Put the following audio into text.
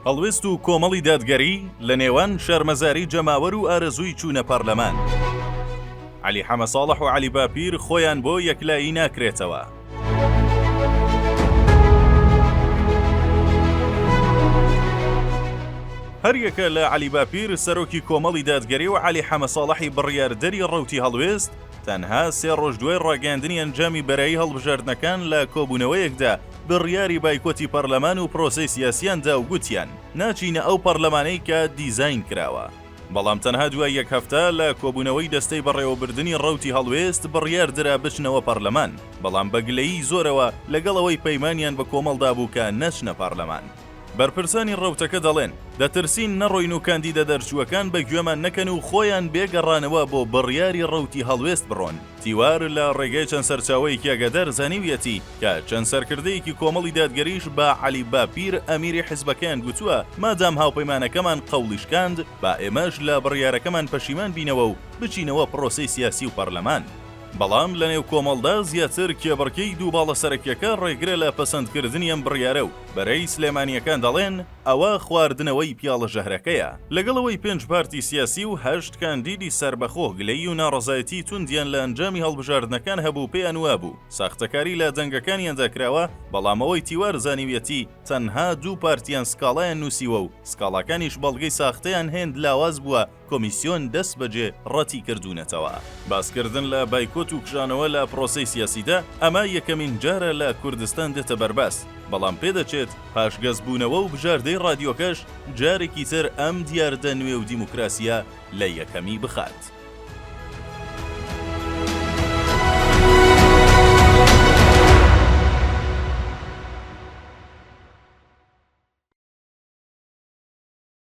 هەڵوێست و کۆمەڵی دادگەری لە نێوان شەرمەزاری جەماوەر و ئارەزووی چوونە پەرلەمان. عەلی حەمەساڵح و عەلی باپیر خۆیان بۆ یەکلایی ناکرێتەوە. هەریەکە لە عەلی باپیر سەرۆکی کۆمەڵی دادگەری و عەلی حەمەساڵحی بڕیاردەری ڕەوتی هەڵوێست تەنها 3 ڕۆژ دوای ڕاگەاندنی ئەنجامی بەرایی هەڵبژاردنەکان لە کۆبوونەوەیەکدا بڕیاری بایکۆتی پەرلەمان و پرۆسەی سیاسیاندا و گوتیان ناچینە ئەو پەرلەمانەی کە دیزاین کراوە. بەڵام تەنها دوای 1 هەفتە لە کۆبوونەوەی دەستەی بەڕێوەبردننی ڕەوتی هەڵوێست بڕیاردرا بچنەوە پەرلەمان، بەڵام بەگلەیی زۆرەوە لەگەڵەوەی پەیمانیان بە کۆمەڵدا بوو کە نەچنە پەرلەمان. بەرپرسانی ڕەوتەکە دەڵێن دەترسین نەڕۆین و کاندیدە دەرچووەکان بە گوێمان نەکەن و خۆیان بێگەڕانەوە بۆ بڕیاری ڕەوتی هەڵوێست بڕۆن. تیوار لە ڕێگەی چەند سەرچاوەیەکی ئەگەدەر زانیویەتی کە چەند سەرکردەیەکی کۆمەڵی دادگەریش بە عەلی باپیر ئەمیری حیزبەکەیان گوتووە مادام هاوپەیمانەکەمان قەوڵیشکاند با ئێمەش لە بڕیارەکەمان پەشیمان بینەوە و بچینەوە پرۆسەی سیاسی و پەرلەمان. بەڵام لە نێو کۆمەڵدا زیاتر کێبڕکەی دووباڵە سەرەکیەکە ڕێگرە لە پەسەندکردنی ئەم بڕیارە و بەرەی سلێمانیەکان دەڵێن ئەوە خواردنەوەی پیاڵە ژەهرەکەیە. لەگەڵەوەی 5 پارتی سیاسی و 8 کاندیدی سربەخۆ گلەیی و ناڕەزایەتی توندیان لە ئەنجامی هەڵبژاردنەکان هەبوو پێیان وابوو ساختەکاری لە دەنگەکانیاندا کراوە، بەڵام ئەوەی تیوار زانیویەتی تەنها 2 پارتیان سکاڵایان نووسیوە و سکاڵاکانیش بەڵگەی ساختەیان هێند لاواز بووە کۆمیسیۆن دەست بەجێ ڕەتی کردوونەتەوە. باسکردن لە بایکۆت و کژانەوە لە پرۆسەی سیاسیدا ئەمە یەکەمین جارە لە کوردستان دێتە بەرباس، بەڵام پێدەچێت پاشگەزبوونەوە و بژاردەی ڕادیۆکەش جارێکی تر ئەم دیاردە نوێ و دیموکراسیە لە یەکەمی بخات.